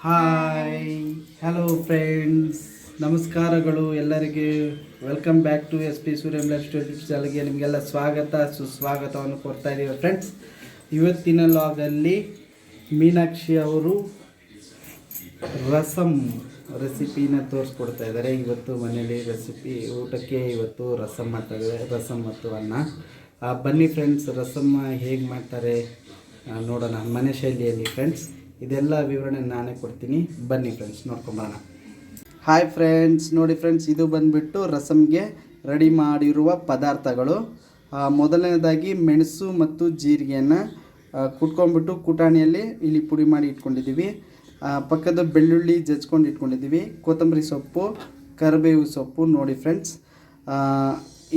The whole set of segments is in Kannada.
ಹಾಯ್ ಹಲೋ ಫ್ರೆಂಡ್ಸ್, ನಮಸ್ಕಾರಗಳು ಎಲ್ಲರಿಗೆ. Welcome back to SP Suryam lifestyle ಚಾನಲ್ಗೆ ನಿಮಗೆಲ್ಲ ಸ್ವಾಗತ ಸುಸ್ವಾಗತವನ್ನು ಕೊಡ್ತಾ ಇದ್ದೀವಿ ಫ್ರೆಂಡ್ಸ್. ಇವತ್ತಿನ ಲಾಗಲ್ಲಿ ಮೀನಾಕ್ಷಿ ಅವರು ರಸಮ್ ರೆಸಿಪಿನ ತೋರಿಸ್ಕೊಡ್ತಾ ಇದ್ದಾರೆ. ಇವತ್ತು ಮನೇಲಿ ರೆಸಿಪಿ ಊಟಕ್ಕೆ ಇವತ್ತು ರಸಮ್ ಮಾಡ್ತಾಯಿದ್ದಾರೆ, ರಸಮ್ ಮತ್ತು ಅನ್ನ. ಬನ್ನಿ ಫ್ರೆಂಡ್ಸ್, ರಸಮ್ ಹೇಗೆ ಮಾಡ್ತಾರೆ ನೋಡೋಣ ಮನೆ ಶೈಲಿಯಲ್ಲಿ ಫ್ರೆಂಡ್ಸ್. ಇದೆಲ್ಲ ವಿವರಣೆ ನಾನೇ ಕೊಡ್ತೀನಿ, ಬನ್ನಿ ಫ್ರೆಂಡ್ಸ್ ನೋಡ್ಕೊಂಬರೋಣ. ಹಾಯ್ ಫ್ರೆಂಡ್ಸ್, ನೋಡಿ ಫ್ರೆಂಡ್ಸ್, ಇದು ಬಂದುಬಿಟ್ಟು ರಸಮ್ಗೆ ರೆಡಿ ಮಾಡಿರುವ ಪದಾರ್ಥಗಳು. ಮೊದಲನೇದಾಗಿ ಮೆಣಸು ಮತ್ತು ಜೀರಿಗೆಯನ್ನು ಕುಟ್ಕೊಂಡ್ಬಿಟ್ಟು ಕುಟಾಣಿಯಲ್ಲಿ ಇಲ್ಲಿ ಪುಡಿ ಮಾಡಿ ಇಟ್ಕೊಂಡಿದ್ದೀವಿ. ಪಕ್ಕದ ಬೆಳ್ಳುಳ್ಳಿ ಜಜ್ಕೊಂಡು ಇಟ್ಕೊಂಡಿದ್ದೀವಿ. ಕೊತ್ತಂಬರಿ ಸೊಪ್ಪು, ಕರಿಬೇವು ಸೊಪ್ಪು. ನೋಡಿ ಫ್ರೆಂಡ್ಸ್,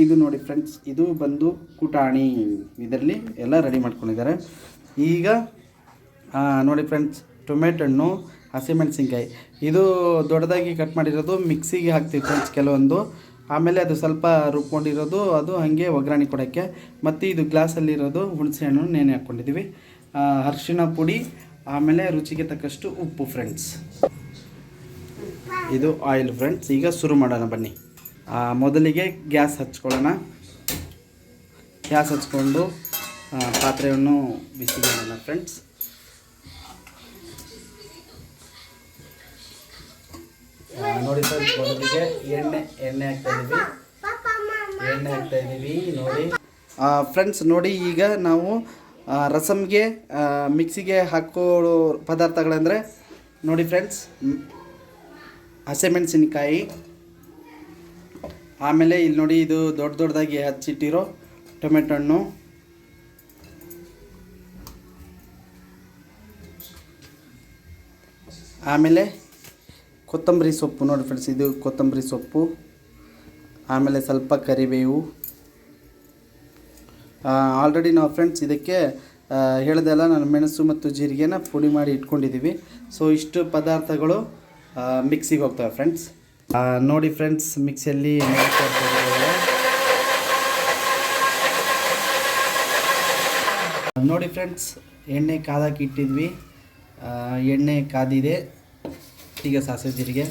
ಇದು ನೋಡಿ ಫ್ರೆಂಡ್ಸ್, ಇದು ಬಂದು ಕುಟಾಣಿ. ಇದರಲ್ಲಿ ಎಲ್ಲ ರೆಡಿ ಮಾಡ್ಕೊಂಡಿದ್ದಾರೆ. ಈಗ ನೋಡಿ ಫ್ರೆಂಡ್ಸ್, ಟೊಮೆಟೊ ಹಣ್ಣು, ಹಸಿಮೆಣಸಿನ್ಕಾಯಿ. ಇದು ದೊಡ್ಡದಾಗಿ ಕಟ್ ಮಾಡಿರೋದು ಮಿಕ್ಸಿಗೆ ಹಾಕ್ತೀವಿ ಫ್ರೆಂಡ್ಸ್ ಕೆಲವೊಂದು. ಆಮೇಲೆ ಅದು ಸ್ವಲ್ಪ ರುಬ್ಕೊಂಡಿರೋದು ಅದು ಹಾಗೆ ಒಗ್ಗರಣೆ ಕೊಡೋಕ್ಕೆ. ಮತ್ತು ಇದು ಗ್ಲಾಸಲ್ಲಿರೋದು ಹುಣಸೆ ಹಣ್ಣು ನೆನೆ ಹಾಕ್ಕೊಂಡಿದ್ದೀವಿ. ಅರಿಶಿಣ ಪುಡಿ, ಆಮೇಲೆ ರುಚಿಗೆ ತಕ್ಕಷ್ಟು ಉಪ್ಪು ಫ್ರೆಂಡ್ಸ್. ಇದು ಆಯಿಲ್ ಫ್ರೆಂಡ್ಸ್. ಈಗ ಶುರು ಮಾಡೋಣ ಬನ್ನಿ. ಮೊದಲಿಗೆ ಗ್ಯಾಸ್ ಹಚ್ಕೊಳ್ಳೋಣ. ಗ್ಯಾಸ್ ಹಚ್ಕೊಂಡು ಪಾತ್ರೆಯನ್ನು ಬಿಸಿ ಮಾಡೋಣ ಫ್ರೆಂಡ್ಸ್. ನೋಡಿ ಫ್ರೆಂಡ್ಸ್, ಮೊದಲಿಗೆ ಎಣ್ಣೆ ಹಾಕ್ತಾ ಇದ್ದೀವಿ ನೋಡಿ ಫ್ರೆಂಡ್ಸ್. ನೋಡಿ, ಈಗ ನಾವು ರಸಮ್ಗೆ ಮಿಕ್ಸಿಗೆ ಹಾಕೋ ಪದಾರ್ಥಗಳಂದರೆ ನೋಡಿ ಫ್ರೆಂಡ್ಸ್, ಹಸಿಮೆಣಸಿನ್ಕಾಯಿ, ಆಮೇಲೆ ಇಲ್ಲಿ ನೋಡಿ ಇದು ದೊಡ್ಡದಾಗಿ ಹಚ್ಚಿಟ್ಟಿರೋ ಟೊಮೆಟೊ ಹಣ್ಣು, ಆಮೇಲೆ ಕೊತ್ತಂಬರಿ ಸೊಪ್ಪು. ನೋಡಿ ಫ್ರೆಂಡ್ಸ್, ಇದು ಕೊತ್ತಂಬರಿ ಸೊಪ್ಪು, ಆಮೇಲೆ ಸ್ವಲ್ಪ ಕರಿಬೇವು. ಆಲ್ರೆಡಿ ನಾವು ಫ್ರೆಂಡ್ಸ್ ಇದಕ್ಕೆ ಹೇಳ್ದೆಲ್ಲ ನಾನು ಮೆಣಸು ಮತ್ತು ಜೀರಿಗೆನ ಪುಡಿ ಮಾಡಿ ಇಟ್ಕೊಂಡಿದ್ದೀವಿ. ಸೊ ಇಷ್ಟು ಪದಾರ್ಥಗಳು ಮಿಕ್ಸಿಗೆ ಹೋಗ್ತವೆ ಫ್ರೆಂಡ್ಸ್. ನೋಡಿ ಫ್ರೆಂಡ್ಸ್, ಮಿಕ್ಸಿಯಲ್ಲಿ ನೋಡಿ ಫ್ರೆಂಡ್ಸ್, ಎಣ್ಣೆ ಕಾದಕ್ಕೆ ಇಟ್ಟಿದ್ವಿ. ಎಣ್ಣೆ ಕಾದಿದೆ. ಈಗ ಸಾಸಿವೆ ಜೀರಿಗೆ,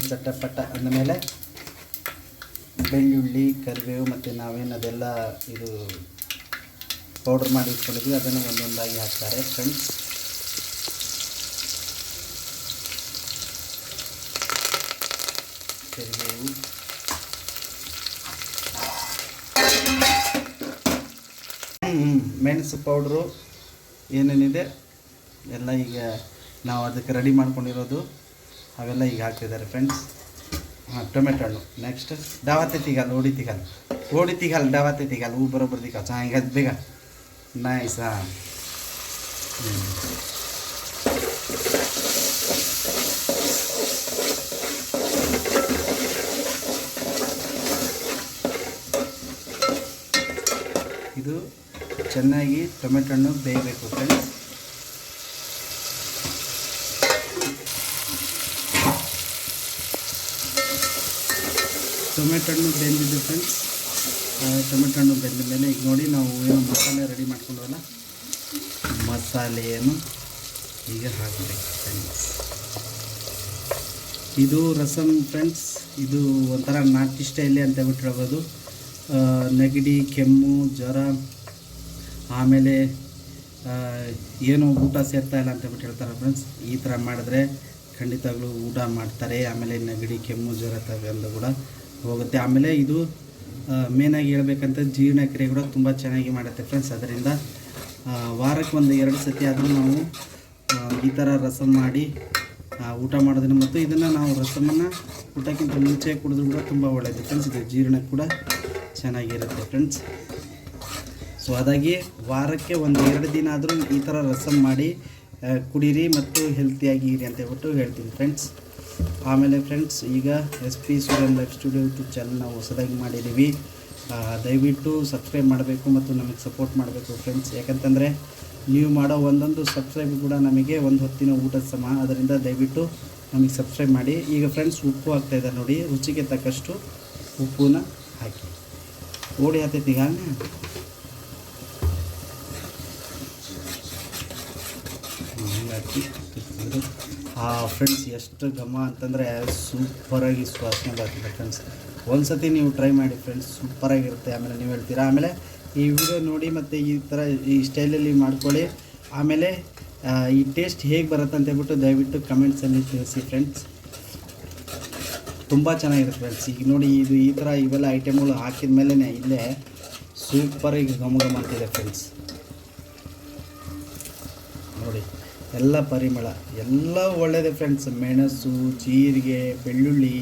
ಚಟ್ಟಪಟ್ಟ ಅಂದಮೇಲೆ ಬೆಳ್ಳುಳ್ಳಿ, ಕರಿಬೇವು ಮತ್ತು ನಾವೇನು ಅದೆಲ್ಲ ಇದು ಪೌಡ್ರ್ ಮಾಡಿ ಇಟ್ಕೊಂಡಿದ್ವಿ ಅದನ್ನು ಒಂದೊಂದಾಗಿ ಹಾಕ್ತಾರೆ ಫ್ರೆಂಡ್ಸ್. ಕರಿಬೇವು, ಮೆಣಸು ಪೌಡ್ರು ಏನೇನಿದೆ ಎಲ್ಲ ಈಗ ನಾವು ಅದಕ್ಕೆ ರೆಡಿ ಮಾಡ್ಕೊಂಡಿರೋದು ಅವೆಲ್ಲ ಈಗ ಹಾಕ್ತಿದ್ದಾರೆ ಫ್ರೆಂಡ್ಸ್. ಟೊಮೆಟೊ ಹಣ್ಣು. ನೆಕ್ಸ್ಟ್ ಡಾವತ್ತೆ ತಿಗಲ್, ಓಡಿ ತಿಗಲ್ ಡಾವತ್ತೆ ತಿಗಲ್ ಹೂ ಬರೋಬ್ಬರ ತಿಗಲ್ ಚೆನ್ನಾಗಿ ಬೇಗ ನೈಸ್. ಇದು ಚೆನ್ನಾಗಿ ಟೊಮೆಟೊ ಹಣ್ಣು ಬೇಯಬೇಕು ಫ್ರೆಂಡ್ಸ್. ಟೊಮೆಟೊ ಹಣ್ಣು ಬೆಂದಿದ್ದು ಫ್ರೆಂಡ್ಸ್. ಟೊಮೆಟೊ ಹಣ್ಣು ಬೆಂದ ಮೇಲೆ ಈಗ ನೋಡಿ ನಾವು ಏನು ಮಸಾಲೆ ರೆಡಿ ಮಾಡ್ಕೊಂಡವಲ್ಲ, ಮಸಾಲೆಯನ್ನು ಈಗ ಹಾಕಬೇಕು ಫ್ರೆಂಡ್ಸ್. ಇದು ರಸಮ್ ಫ್ರೆಂಡ್ಸ್. ಇದು ಒಂಥರ ನಾಟಿ ಸ್ಟೈಲಿ ಅಂತ ಬಿಟ್ಟು ಹೇಳ್ಬೋದು. ನೆಗಡಿ, ಕೆಮ್ಮು, ಜ್ವರ, ಆಮೇಲೆ ಏನು ಊಟ ಸೇರ್ತಾ ಇಲ್ಲ ಅಂತ ಬಿಟ್ಟು ಹೇಳ್ತಾರೆ ಫ್ರೆಂಡ್ಸ್. ಈ ಥರ ಮಾಡಿದ್ರೆ ಖಂಡಿತವಾಗ್ಲೂ ಊಟ ಮಾಡ್ತಾರೆ. ಆಮೇಲೆ ನೆಗಡಿ, ಕೆಮ್ಮು, ಜ್ವರ ತಗೊಂಡು ಕೂಡ ಹೋಗುತ್ತೆ. ಆಮೇಲೆ ಇದು ಮೇನಾಗಿ ಹೇಳ್ಬೇಕಂತ ಜೀರ್ಣಕ್ರಿಯೆ ಕೂಡ ತುಂಬ ಚೆನ್ನಾಗಿ ಮಾಡುತ್ತೆ ಫ್ರೆಂಡ್ಸ್. ಅದರಿಂದ ವಾರಕ್ಕೆ 1-2 ಸತಿ ಆದರೂ ನಾವು ಈ ಥರ ರಸಮ್ ಮಾಡಿ ಊಟ ಮಾಡೋದನ್ನು, ಮತ್ತು ಇದನ್ನು ನಾವು ರಸಮನ್ನು ಊಟಕ್ಕಿಂತ ಮುಂಚೆ ಕುಡಿದ್ರೂ ಕೂಡ ತುಂಬ ಒಳ್ಳೆಯದು ಫ್ರೆಂಡ್ಸ್. ಇದು ಜೀರ್ಣ ಕೂಡ ಚೆನ್ನಾಗಿರುತ್ತೆ ಫ್ರೆಂಡ್ಸ್. ಸೊ ಅದಾಗಿ ವಾರಕ್ಕೆ 1-2 ದಿನ ಆದರೂ ಈ ಥರ ರಸಮ್ ಮಾಡಿ ಕುಡೀರಿ ಮತ್ತು ಹೆಲ್ತಿಯಾಗಿ ಇರಿ ಅಂತ ಹೇಳ್ಬಿಟ್ಟು ಹೇಳ್ತೀನಿ ಫ್ರೆಂಡ್ಸ್. ಆಮೇಲೆ ಫ್ರೆಂಡ್ಸ್, ಈಗ SP Suryam life studio YouTube channel ನಾವು ಹೊಸದಾಗಿ ಮಾಡಿದ್ದೀವಿ. ದಯವಿಟ್ಟು ಸಬ್ಸ್ಕ್ರೈಬ್ ಮಾಡಬೇಕು ಮತ್ತು ನಮಗೆ ಸಪೋರ್ಟ್ ಮಾಡಬೇಕು ಫ್ರೆಂಡ್ಸ್. ಯಾಕಂತಂದರೆ ನೀವು ಮಾಡೋ ಒಂದೊಂದು ಸಬ್ಸ್ಕ್ರೈಬ್ ಕೂಡ ನಮಗೆ ಒಂದು ಹೊತ್ತಿನ ಊಟದ ಸಮ. ಅದರಿಂದ ದಯವಿಟ್ಟು ನಮಗೆ ಸಬ್ಸ್ಕ್ರೈಬ್ ಮಾಡಿ. ಈಗ ಫ್ರೆಂಡ್ಸ್ ಉಪ್ಪು ಹಾಕ್ತಾಯಿದ್ದಾರೆ ನೋಡಿ, ರುಚಿಗೆ ತಕ್ಕಷ್ಟು ಉಪ್ಪನ್ನ ಹಾಕಿ ಓಡಿ ಹಾಕ್ತೈತಿ ಈಗ ಹಾಕಿ ಫ್ರೆಂಡ್ಸ್ ಎಷ್ಟು ಘಮ ಅಂತಂದರೆ ಸೂಪರಾಗಿ ಸುವಾಸನೆ ಬರ್ತಿದೆ ಫ್ರೆಂಡ್ಸ್. ಒಂದು ಸತಿ ನೀವು ಟ್ರೈ ಮಾಡಿ ಫ್ರೆಂಡ್ಸ್, ಸೂಪರಾಗಿರುತ್ತೆ. ಆಮೇಲೆ ನೀವು ಹೇಳ್ತೀರಾ. ಆಮೇಲೆ ಈ ವಿಡಿಯೋ ನೋಡಿ ಮತ್ತು ಈ ಥರ ಈ ಸ್ಟೈಲಲ್ಲಿ ಮಾಡ್ಕೊಳ್ಳಿ. ಆಮೇಲೆ ಈ ಟೇಸ್ಟ್ ಹೇಗೆ ಬರುತ್ತೆ ಅಂತ ಹೇಳ್ಬಿಟ್ಟು ದಯವಿಟ್ಟು ಕಮೆಂಟ್ಸಲ್ಲಿ ತಿಳಿಸಿ ಫ್ರೆಂಡ್ಸ್. ತುಂಬ ಚೆನ್ನಾಗಿರುತ್ತೆ ಫ್ರೆಂಡ್ಸ್. ಈಗ ನೋಡಿ ಇದು ಈ ಥರ ಇವೆಲ್ಲ ಐಟಮ್ಗಳು ಹಾಕಿದ ಮೇಲೇ ಇಲ್ಲೇ ಸೂಪರಾಗಿ ಘಮ ಅಂತಿದೆ ಫ್ರೆಂಡ್ಸ್. ನೋಡಿ ಎಲ್ಲ ಪರಿಮಳ ಎಲ್ಲ ಒಳ್ಳೆಯದೇ ಫ್ರೆಂಡ್ಸ್. ಮೆಣಸು, ಜೀರಿಗೆ, ಬೆಳ್ಳುಳ್ಳಿ,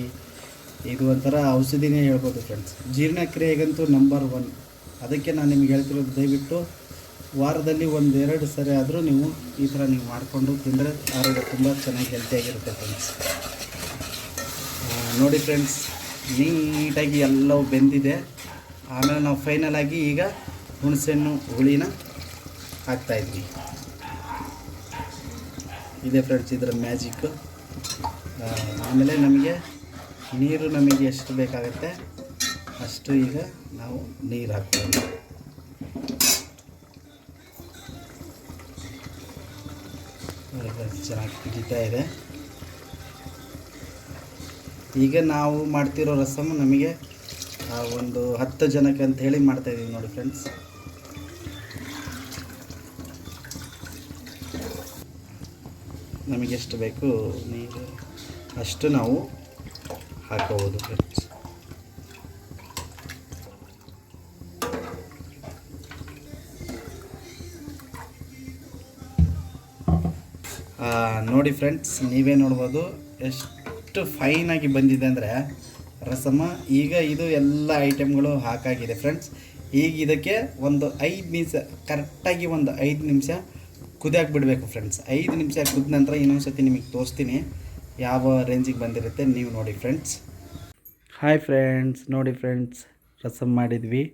ಇದು ಒಂಥರ ಔಷಧಿನೇ ಹೇಳ್ಬೋದು ಫ್ರೆಂಡ್ಸ್. ಜೀರ್ಣಕ್ರಿಯೆಗಂತೂ ನಂಬರ್ 1. ಅದಕ್ಕೆ ನಾನು ನಿಮ್ಗೆ ಹೇಳ್ತಿರೋದು, ದಯವಿಟ್ಟು ವಾರದಲ್ಲಿ 1-2 ಸರಿ ಆದರೂ ನೀವು ಈ ಥರ ನೀವು ಮಾಡಿಕೊಂಡು ತಿಂದರೆ ಆರೋಗ್ಯ ತುಂಬ ಚೆನ್ನಾಗಿ ಹೆಲ್ತಿಯಾಗಿರುತ್ತೆ ಫ್ರೆಂಡ್ಸ್. ನೋಡಿ ಫ್ರೆಂಡ್ಸ್, ನೀಟಾಗಿ ಎಲ್ಲವೂ ಬೆಂದಿದೆ. ಆಮೇಲೆ ನಾವು ಫೈನಲಾಗಿ ಈಗ ಹುಣಸೆಹಣ್ಣು ಹುಳಿನ ಹಾಕ್ತಾಯಿದ್ವಿ. ಇದೆ ಫ್ರೆಂಡ್ಸ್ ಇದರ ಮ್ಯಾಜಿಕ್ಕು. ಆಮೇಲೆ ನಮಗೆ ನೀರು ನಮಗೆ ಎಷ್ಟು ಬೇಕಾಗುತ್ತೆ ಅಷ್ಟು ಈಗ ನಾವು ನೀರು ಹಾಕ್ತೀವಿ. ಚೆನ್ನಾಗಿ ಕುದೀತಾ ಇದೆ. ಈಗ ನಾವು ಮಾಡ್ತಿರೋ ರಸಮ್ ನಮಗೆ ಒಂದು 10 ಜನಕ್ಕೆ ಅಂತ ಹೇಳಿ ಮಾಡ್ತಾಯಿದ್ದೀವಿ ನೋಡಿ ಫ್ರೆಂಡ್ಸ್. ನಮಗೆ ಎಷ್ಟು ಬೇಕು ನೀರು ಅಷ್ಟು ನಾವು ಹಾಕೋಬೋದು ಫ್ರೆಂಡ್ಸ್. ನೋಡಿ ಫ್ರೆಂಡ್ಸ್, ನೀವೇ ನೋಡ್ಬೋದು ಎಷ್ಟು ಫೈನಾಗಿ ಬಂದಿದೆ ಅಂದರೆ ರಸಮ. ಈಗ ಇದು ಎಲ್ಲ ಐಟಮ್ಗಳು ಹಾಕಾಗಿದೆ ಫ್ರೆಂಡ್ಸ್. ಈಗ ಇದಕ್ಕೆ ಒಂದು 5 ನಿಮಿಷ ಕರೆಕ್ಟಾಗಿ ಒಂದು 5 ನಿಮಿಷ ಕುದಿಯಾಕೆ ಬಿಡಬೇಕು ಫ್ರೆಂಡ್ಸ್. 5 ನಿಮಿಷ ಕುದ ನಂತರ ಇನ್ನೊಂದು ಸತಿ ನಿಮಗೆ ತೋರಿಸ್ತೀನಿ ಯಾವ ರೇಂಜಿಗೆ ಬಂದಿರುತ್ತೆ, ನೀವು ನೋಡಿ ಫ್ರೆಂಡ್ಸ್. ಹಾಯ್ ಫ್ರೆಂಡ್ಸ್, ನೋಡಿ ಫ್ರೆಂಡ್ಸ್, ರಸಮ್ ಮಾಡಿದ್ವಿ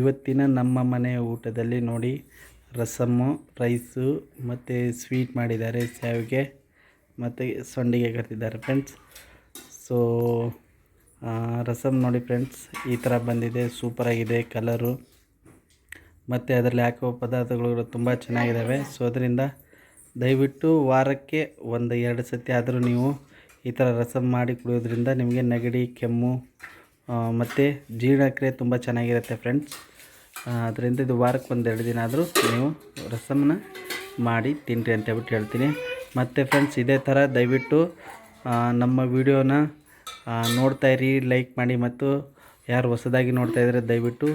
ಇವತ್ತಿನ ನಮ್ಮ ಮನೆ ಊಟದಲ್ಲಿ ನೋಡಿ ರಸಮ್ಮು, ರೈಸು ಮತ್ತು ಸ್ವೀಟ್ ಮಾಡಿದ್ದಾರೆ, ಶಾವಿಗೆ ಮತ್ತು ಸಂಡಿಗೆ ಕರೆದಿದ್ದಾರೆ ಫ್ರೆಂಡ್ಸ್. ಸೊ ರಸಮ್ ನೋಡಿ ಫ್ರೆಂಡ್ಸ್ ಈ ಥರ ಬಂದಿದೆ, ಸೂಪರಾಗಿದೆ ಕಲರು ಮತ್ತು ಅದರಲ್ಲಿ ಹಾಕುವ ಪದಾರ್ಥಗಳು ತುಂಬ ಚೆನ್ನಾಗಿದ್ದಾವೆ. ಸೊ ಅದರಿಂದ ದಯವಿಟ್ಟು ವಾರಕ್ಕೆ 1-2 ಸತಿ ಆದರೂ ನೀವು ಈ ಥರ ರಸಮ್ ಮಾಡಿ ಕುಡಿಯೋದ್ರಿಂದ ನಿಮಗೆ ನೆಗಡಿ, ಕೆಮ್ಮು ಮತ್ತು ಜೀರ್ಣಕ್ರಿಯೆ ತುಂಬ ಚೆನ್ನಾಗಿರುತ್ತೆ ಫ್ರೆಂಡ್ಸ್. ಅದರಿಂದ ಇದು ವಾರಕ್ಕೆ 1-2 ದಿನ ಆದರೂ ನೀವು ರಸಮನ್ನ ಮಾಡಿ ತಿನ್ನಿರಿ ಅಂತ ಹೇಳ್ಬಿಟ್ಟು ಹೇಳ್ತೀನಿ. ಮತ್ತು ಫ್ರೆಂಡ್ಸ್ ಇದೇ ಥರ ದಯವಿಟ್ಟು ನಮ್ಮ ವಿಡಿಯೋನ ನೋಡ್ತಾಯಿರಿ, ಲೈಕ್ ಮಾಡಿ. ಮತ್ತು ಯಾರು ಹೊಸದಾಗಿ ನೋಡ್ತಾಯಿದ್ರೆ ದಯವಿಟ್ಟು